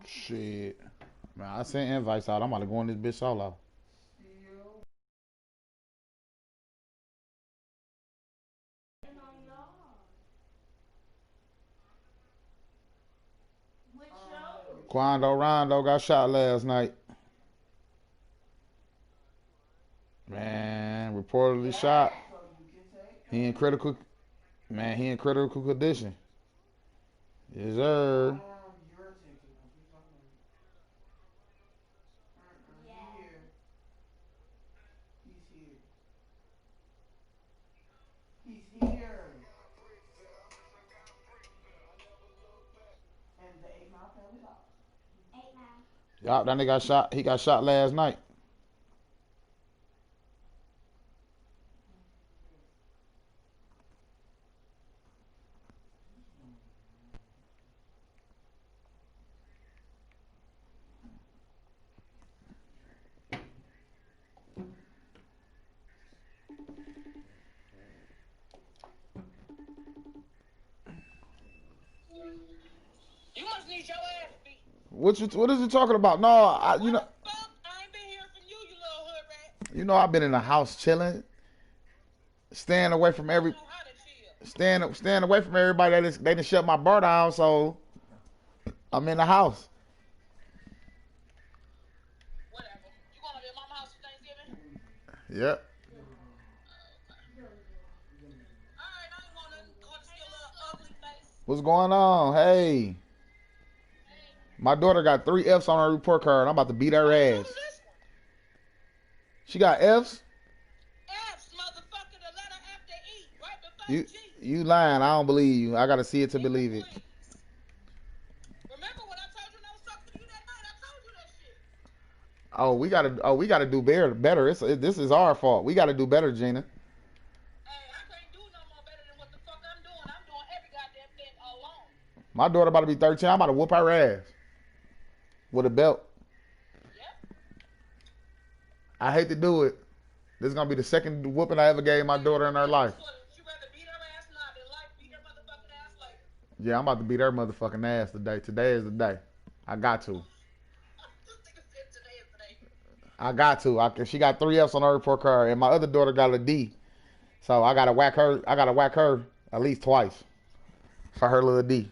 Shit. Man, I sent invites out. I'm about to go on this bitch solo. Quando Rondo got shot last night. Man, reportedly shot. He in critical he in critical condition. Yes, sir. Yup, that nigga got shot. He got shot last night. You must need your ass beat. What is he talking about? No, you know. Fuck? I ain't been hearing from you, you little hood rat. You know I've been in the house chilling, staying away from staying away from everybody. They done shut my bar down, so I'm in the house. Whatever. You going to your mama's house for Thanksgiving? Yep. Alright, I ain't want nothing. Call this your little ugly face. What's going on? Hey. My daughter got 3 F's on her report card. I'm about to beat her ass. She got F's? F's, motherfucker, the letter after E, right before G. You lying. I don't believe you. I gotta see it to believe it. Remember when I told you I was talking to you that night? I told you that shit. We gotta do better. This is our fault. We gotta do better, Gina. Hey, I can't do no more better than what the fuck I'm doing. I'm doing every goddamn thing alone. My daughter about to be 13. I'm about to whoop her ass with a belt. Yep. I hate to do it. This is gonna be the second whooping I ever gave my daughter in her life. You rather beat her ass now than life beat her motherfucking ass later. Yeah, I'm about to beat her motherfucking ass today. Today is the day. I got to. I got to. She got 3 F's on her report card, and my other daughter got a D. So I gotta whack her. I gotta whack her at least twice for her little D.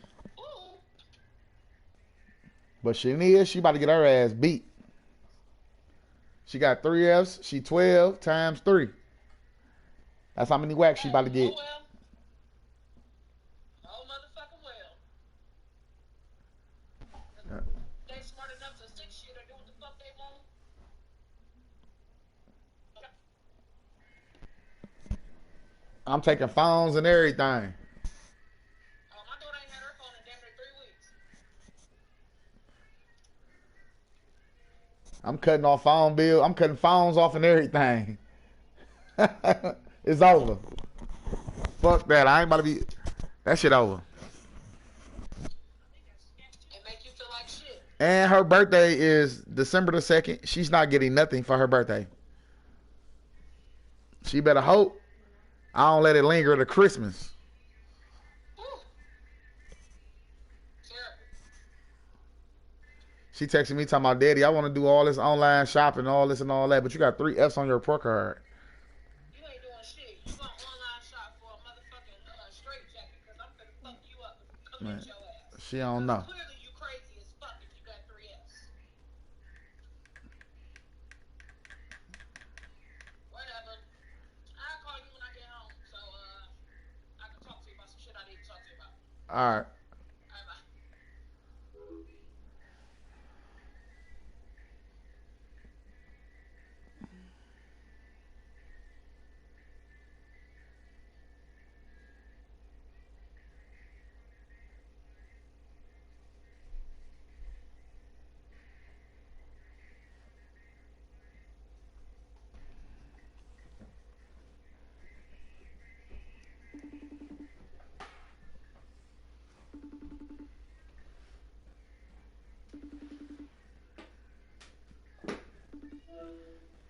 But she about to get her ass beat. She got 3 F's. She 12 times 3. That's how many whacks she about to get. Oh, motherfucking well. They smart enough to stick shit or do what the fuck they want. I'm taking phones and everything. Oh, my daughter ain't had her phone in damn near 3 weeks. I'm cutting off phone bill. I'm cutting phones off and everything. It's over. Fuck that. I ain't about to be. That shit over. It make you feel like shit. And her birthday is December the 2nd. She's not getting nothing for her birthday. She better hope I don't let it linger to Christmas. She texted me talking about, Daddy, I want to do all this online shopping, all this and all that, but you got 3 F's on your report card. You ain't doing shit. You want online shop for a motherfucking straight jacket because I'm finna fuck you up and come get your ass. She don't know. Clearly you crazy as fuck if you got 3 F's. Whatever. I'll call you when I get home so I can talk to you about some shit I need to talk to you about. All right.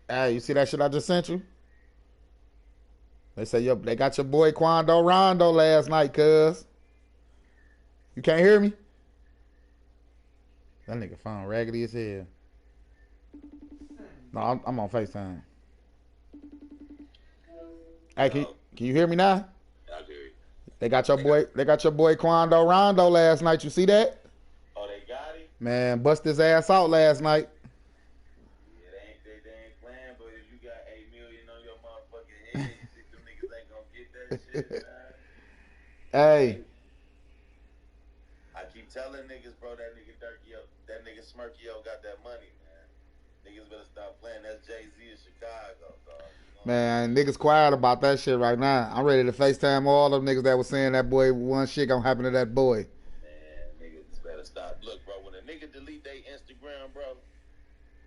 Hey, you see that shit I just sent you? They say, yo, they got your boy Quando Rondo last night, cuz. You can't hear me? That nigga phone raggedy as hell. No, I'm on FaceTime. Hey, can you hear me now? I can hear you. They got your boy Quando Rondo last night. You see that? Oh, they got him? Man, bust his ass out last night. Yeah, they ain't playing, but if you got $8 million on your motherfucking head, you think them niggas ain't gonna get that shit, man? Hey. I keep telling niggas, bro, that nigga Smirkio got that money, man. Niggas better stop playing. That's Jay-Z in Chicago, dog. Man, niggas quiet about that shit right now. I'm ready to FaceTime all them niggas that was saying that boy one shit gonna happen to that boy. Man, niggas better stop. Look, bro, when a nigga delete their Instagram, bro,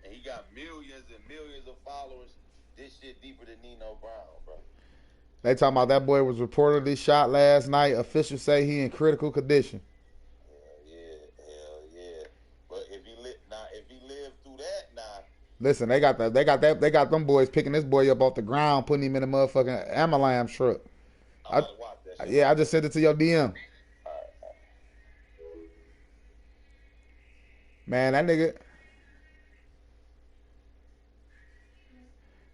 and he got millions and millions of followers, this shit deeper than Nino Brown, bro. They talking about that boy was reportedly shot last night. Officials say he in critical condition. Hell yeah. But if he lived through that, Listen, they got them boys picking this boy up off the ground, putting him in a motherfucking ambulance truck. I'm about to watch that shit. Yeah, I just sent it to your DM. Man, that nigga.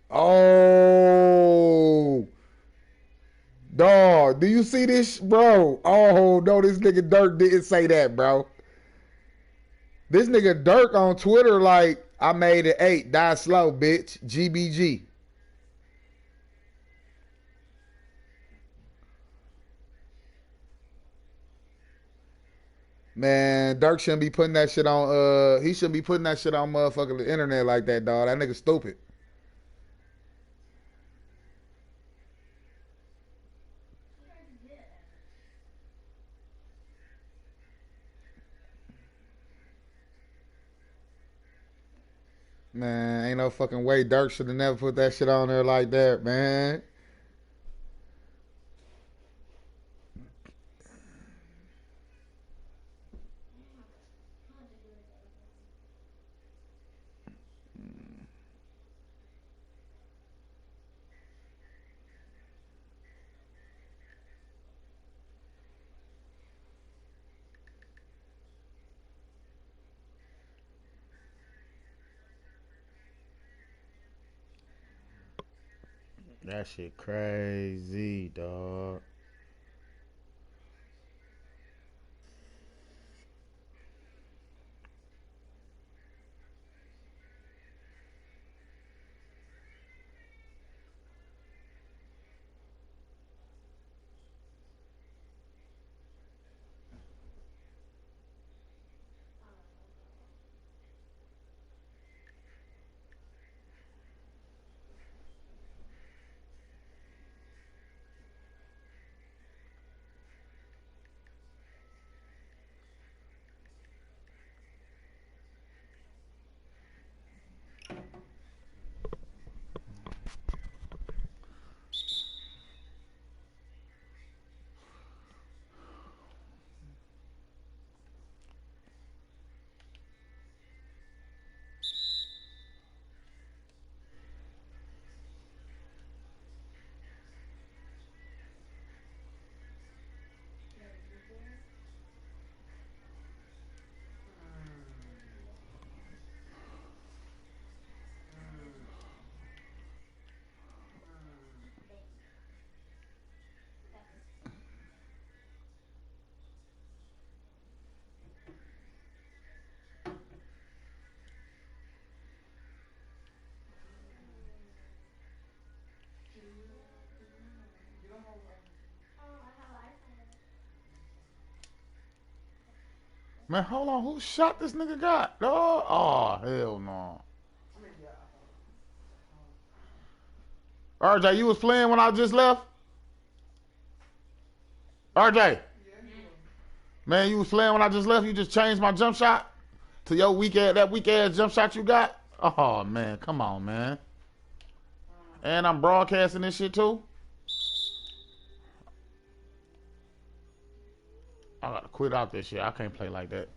Oh, dog, do you see this, bro? Oh no, this nigga Dirk didn't say that, bro. This nigga Dirk on Twitter like, I made it 8, die slow, bitch. GBG. Man, Dirk shouldn't be putting that shit on, he shouldn't be putting that shit on motherfucking the internet like that, dog. That nigga stupid. Man, ain't no fucking way Dirk should have never put that shit on there like that, man. That shit crazy, dog. Man, hold on. Who shot this nigga got, dog? Oh, hell no. RJ, you was playing when I just left? RJ. Man, you was playing when I just left? You just changed my jump shot to your that weak ass jump shot you got? Oh, man. Come on, man. And I'm broadcasting this shit, too? I gotta quit out this shit. I can't play like that.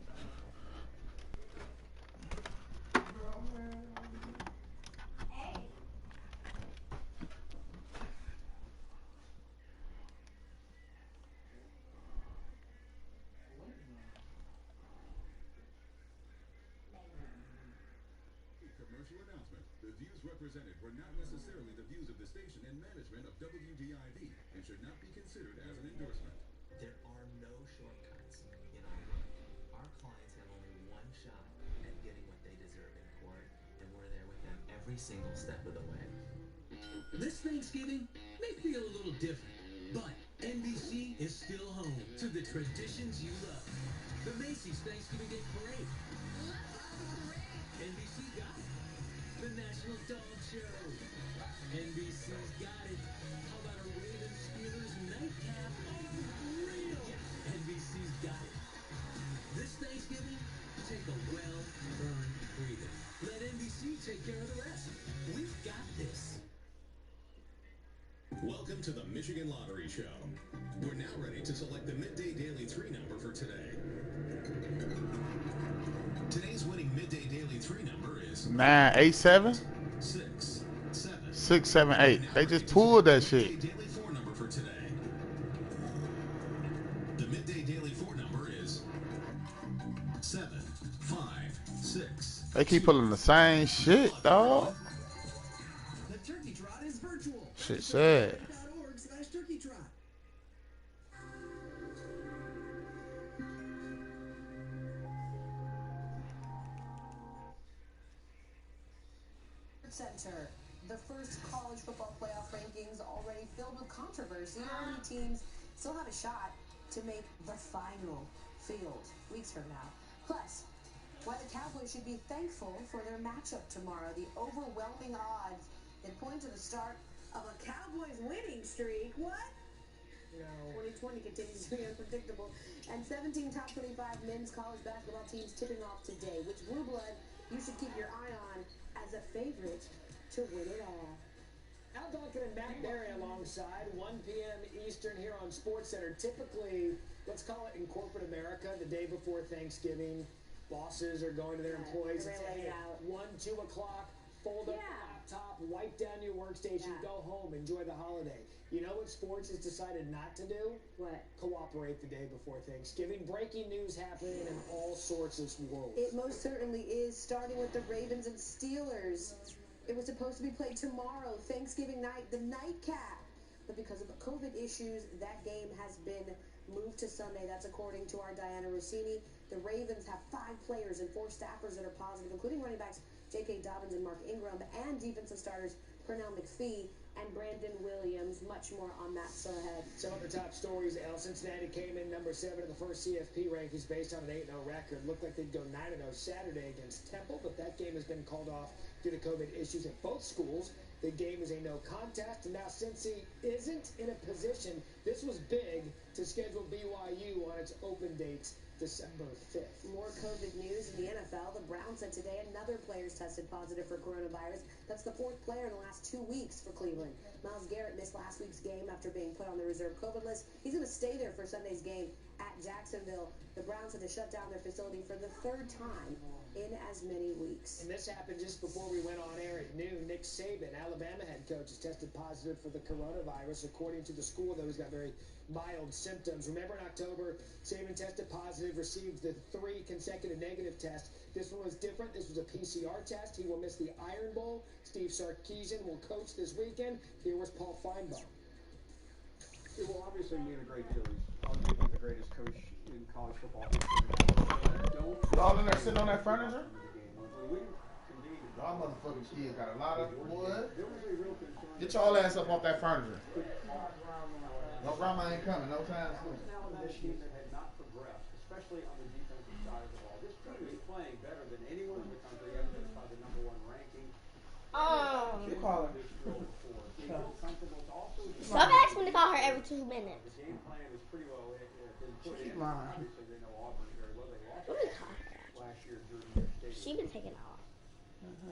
The views represented were not necessarily the views of the station and management of WDIV and should not be considered as an endorsement. There are no shortcuts in our work. Our clients have only one shot at getting what they deserve in court, and we're there with them every single step of the way. This Thanksgiving may feel a little different, but NBC is still home to the traditions you love. The Macy's Thanksgiving Day Parade. NBC got it. The National Dog Show. NBC's got it. How about a Ravens Steelers nightcap? Oh, real. NBC's got it. This Thanksgiving, take a well-earned breather. Let NBC take care of the rest. We've got this. Welcome to the Michigan Lottery Show. We're now ready to select the Midday Daily 3 number for today. Today's winning Midday Daily 3 number is 987 6 7 678. They just pulled that shit. Midday Daily 4 number for today. The Midday Daily 4 number is 7 5 6. They keep pulling the same shit, dog. The Turkey Trot is virtual. Shit sad. .org/Turkey Trot. Center. The first college football playoff rankings already filled with controversy. How many teams still have a shot to make the final field weeks from now? Plus, why the Cowboys should be thankful for their matchup tomorrow. The overwhelming odds that point to the start of a Cowboys winning streak. What? No. 2020 continues to be unpredictable. And 17 top 25 men's college basketball teams tipping off today. Which blue blood you should keep your eye on as a favorite to win it all. Al Duncan and Matt Berry alongside, 1 p.m. Eastern here on SportsCenter. Typically, let's call it in corporate America, the day before Thanksgiving, bosses are going to their employees and say, hey, 1, 2 o'clock, fold up the laptop, wipe down your workstation, go home, enjoy the holiday. You know what sports has decided not to do? What? Cooperate the day before Thanksgiving. Breaking news happening in all sorts of worlds. It most certainly is, starting with the Ravens and Steelers. It was supposed to be played tomorrow, Thanksgiving night, the nightcap. But because of the COVID issues, that game has been moved to Sunday. That's according to our Diana Rossini. The Ravens have 5 players and 4 staffers that are positive, including running backs J.K. Dobbins and Mark Ingram, and defensive starters Pernell McPhee and Brandon Williams. Much more on that, so ahead. Some of the top stories, Cincinnati came in number 7 in the first CFP rankings based on an 8-0 record. Looked like they'd go 9-0 Saturday against Temple, but that game has been called off due to COVID issues at both schools. The game is a no contest, and now Cincy isn't in a position, this was big, to schedule BYU on its open dates December 5th. More COVID news in the NFL. The Browns said today another player's tested positive for coronavirus. That's the 4th player in the last 2 weeks for Cleveland. Myles Garrett missed last week's game after being put on the reserve COVID list. He's going to stay there for Sunday's game at Jacksonville. The Browns had to shut down their facility for the 3rd time in as many weeks. And this happened just before we went on air at noon. Nick Saban, Alabama head coach, has tested positive for the coronavirus. According to the school, though, he's got very mild symptoms. Remember in October, Saban tested positive, received the 3 consecutive negative tests. This one was different. This was a PCR test. He will miss the Iron Bowl. Steve Sarkisian will coach this weekend. Here was Paul Feinbaum. It will obviously mean a great deal. He's probably the greatest coach in college football history. Y'all in there sitting on that furniture? Indeed. Y'all motherfucking kids got a lot of wood. There was a real concern. Get y'all ass up off that furniture. No grandma ain't coming no time soon. This team had not progressed, especially on the defensive side of the ball. This team is playing better than anyone in the country, evidenced by the #1 ranking. You call her. Stop asking me to call her every 2 minutes. The game plan is pretty well been put in. Mine. Obviously, they know Auburn very well. They lost Let me call her. last year during their stadium. She been taking off.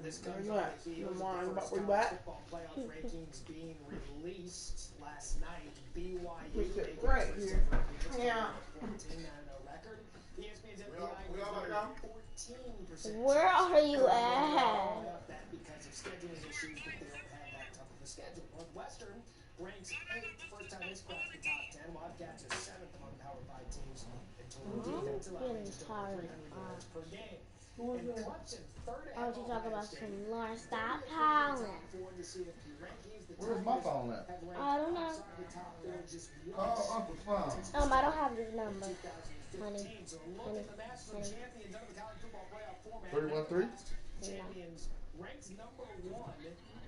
This Where comes you on at? the heels You of the want- first where you college at? football playoff rankings being released last night. BYU We sit making right first here. ever Yeah. 14-9-0 record. ESPN's FBI we all was gotta go? 14%. Where are you at? That because of scheduling issues, but they don't have that tough of a schedule. Northwestern ranks 8th, first time it's cracked the top 10. Wildcats are 7th among Power 5 teams in total defense, allowing just over 300 yards per game. Who was And that? Clemson, third I want at you to talk Ohio about State. some Lawrence. Stop Top howling. four to see if the rankings, the Where's my Tigers phone at? have ranked I don't know. outside the top four just Call once Uncle Phone. since the I don't start have his of number. 2015. So a look Honey, at the national honey. champions under the college football playoff format. 313? Champions ranked number one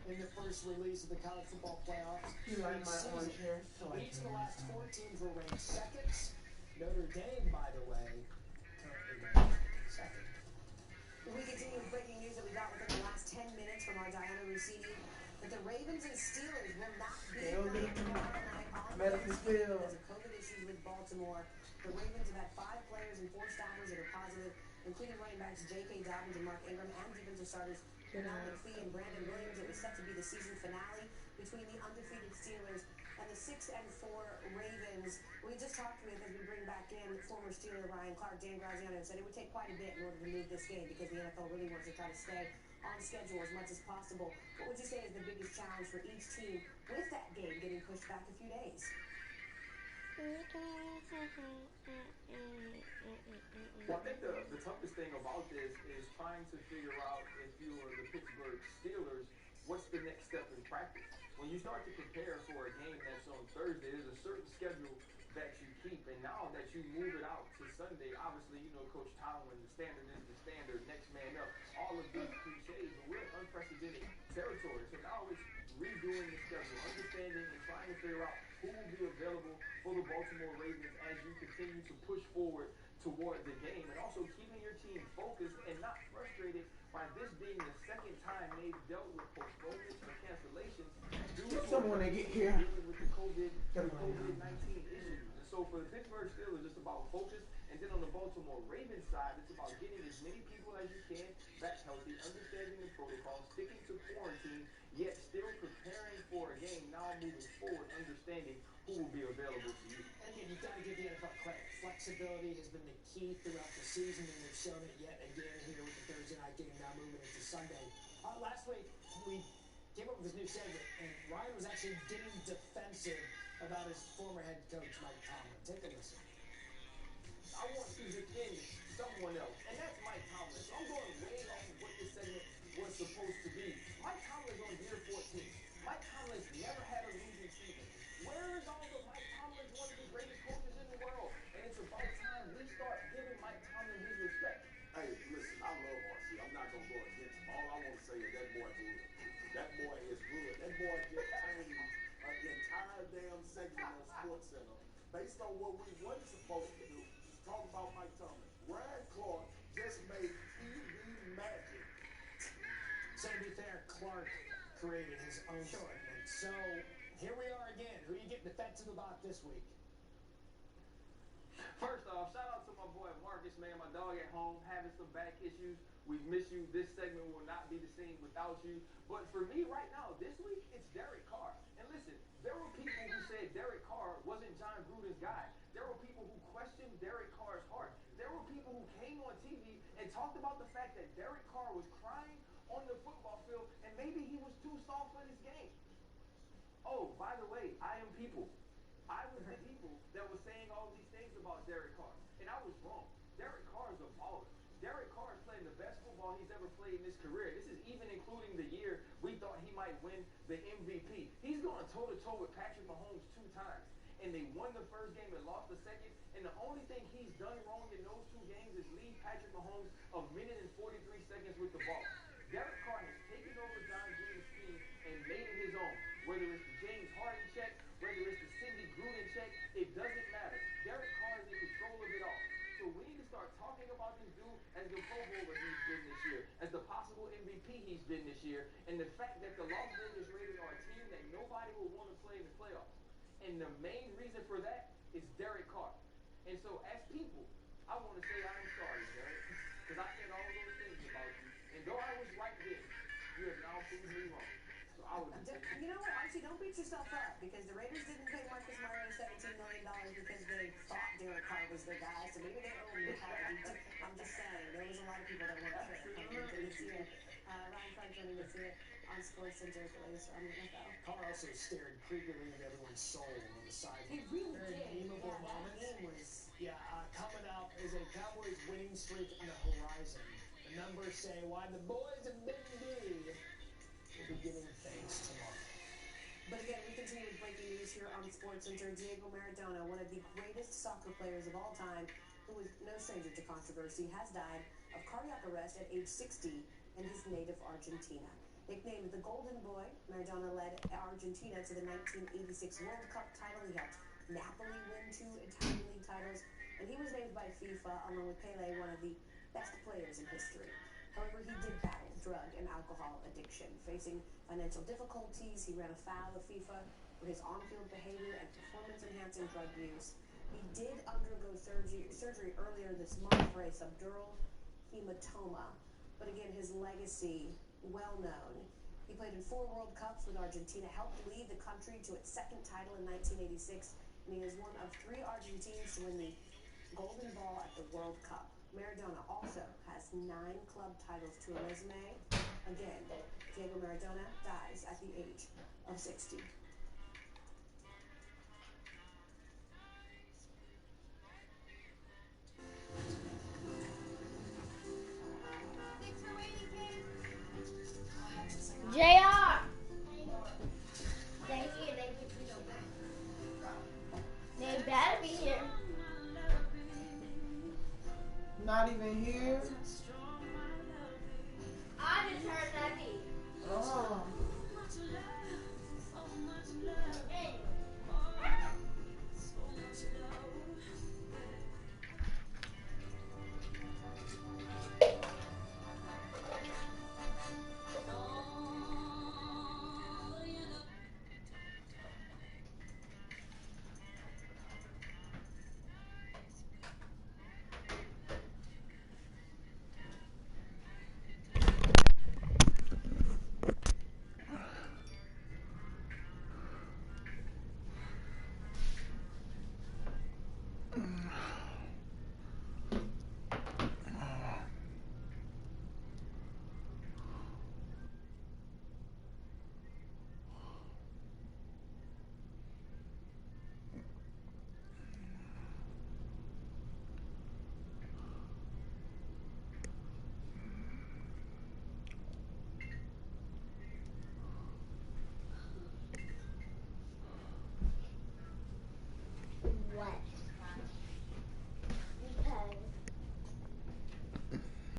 in the first release of the college football playoffs. You like my season. orange hair? I like Each of the mine. last four teams were ranked seconds. Notre Dame, by the way, currently ranked second. We continue with breaking news that we got within the last 10 minutes from our Diana Rossini that the Ravens and Steelers will not be They'll playing be tomorrow night on medical Thanksgiving field. because of COVID issues with Baltimore. The Ravens have had 5 players and 4 staffers that are positive, including running backs J.K. Dobbins and Mark Ingram, and defensive starters Bernard McPhee and Brandon Williams. It was set to be the season finale between the undefeated Steelers and the 6-4 Ravens. We just talked with, as we bring back in, former Steeler Ryan Clark, Dan Graziano, and said it would take quite a bit in order to move this game because the NFL really wants to try to stay on schedule as much as possible. What would you say is the biggest challenge for each team with that game getting pushed back a few days? Well, I think the toughest thing about this is trying to figure out, if you are the Pittsburgh Steelers, what's the next step in practice. When you start to prepare for a game that's on Thursday, there's a certain schedule that you keep, and now that you move it out to Sunday, obviously, you know, Coach Tomlin, the standard is the standard, next man up, all of these cliches, but we're in unprecedented territory. So now it's redoing the schedule, understanding and trying to figure out who will be available for the Baltimore Ravens as you continue to push forward toward the game, and also keeping your team focused and not frustrated by this being the second time they've dealt with postponements or cancellations due to Someone to get here. dealing with the COVID-19 issues. And so for the Pittsburgh Steelers, it's about focus, and then on the Baltimore Ravens side, it's about getting as many people as you can back healthy, understanding the protocol, sticking to quarantine, yet still preparing for a game, now moving forward, understanding who will be available to you. And again, you've got to give the NFL credit. Flexibility has been the key throughout the season, and they've shown it yet again here with the Thursday night game now moving into Sunday. Last week, we came up with this new segment, and Ryan was actually getting defensive about his former head coach, Mike Tomlin. Take a listen. I want to defend someone else, and that's Mike Tomlin. So I'm going way off of what this segment was supposed to be. Mike Tomlin's on year 14. Mike Tomlin's never had a losing season. Where is all the Mike Tomlin's one of the greatest coaches in the world? And it's about time we start giving Mike Tomlin his respect. Hey, listen, I love RC. I'm not gonna go against him. All I want to say is that boy good. That boy is good. That boy just turned the entire damn segment on SportsCenter based on what we wasn't supposed to do. Talk about Mike Tomlin. Ryan Clark just made TV magic. So to be fair, Clark created his own segment. So here we are again. Who are you getting defensive about this week? First off, shout out to my boy Marcus, man. My dog at home having some back issues. We miss you. This segment will not be the same without you. But for me right now, this week, it's Derek Carr. And listen, there were people who said Derek Carr wasn't John Gruden's guy. There were people who questioned Derek Carr's heart. There were people who came on TV and talked about the fact that Derek Carr was crying on the football field and maybe he was too soft for this game. Oh, by the way, I am people. I was the people that was saying all these things about Derek Carr, and I was wrong. Derek Carr is a baller. Derek Carr is playing the best football he's ever played in his career. This is even including the year we thought he might win the MVP. He's going toe-to-toe with Patrick Mahomes 2 times, and they won the first game and lost the second, and the only thing he's done wrong in those 2 games is lead Patrick Mahomes a minute and 43 seconds with the ball. Derek Carr has taken over John Gruden's team and made it his own. Whether it's the James Harden check, whether it's the Cindy Gruden check, it doesn't matter. Derek Carr is in control of it all. So we need to start talking about this dude as the Pro Bowler he's been this year, as the possible MVP he's been this year, and the fact that the Las Vegas Raiders are a team that nobody will want to play in the playoffs. And the main reason for that is Derek Carr. And so as people, I want to say I'm sorry, Derek, because I said all those things about you. And though I was right then, you have now proved me wrong. So I would You know what? Actually, don't beat yourself up because the Raiders didn't pay Marcus Mariota $17 million because they thought Derek Carr was their guy. So maybe they owe him an apology. I'm just saying, there was a lot of people that weren't sure coming into this year. Ryan Clark joining us here on SportsCenter for the latest on the NFL. Carr also stared creepily into everyone's soul on the sideline. He really Very did. memeable Yeah, that moments. game was. Yeah, coming up is a Cowboys winning streak on the horizon. The Numbers say why the boys of Big D will be giving thanks tomorrow. But again, we continue with breaking news here on SportsCenter. Diego Maradona, one of the greatest soccer players of all time, who was no stranger to controversy, has died of cardiac arrest at age 60 in his native Argentina. Nicknamed the Golden Boy, Maradona led Argentina to the 1986 World Cup title. He helped Napoli win 2 Italian league titles, and he was named by FIFA, along with Pele, one of the best players in history. However, he did battle drug and alcohol addiction. Facing financial difficulties, he ran afoul of FIFA for his on-field behavior and performance-enhancing drug use. He did undergo surgery earlier this month for a subdural hematoma. But again, his legacy, well known. He played in 4 World Cups with Argentina, helped lead the country to its second title in 1986, and he is one of 3 Argentines to win the Golden Ball at the World Cup. Maradona also has 9 club titles to a resume. Again, Diego Maradona dies at the age of 60. JR. They better be here. Not even here. I just heard that beat. Oh. Hey.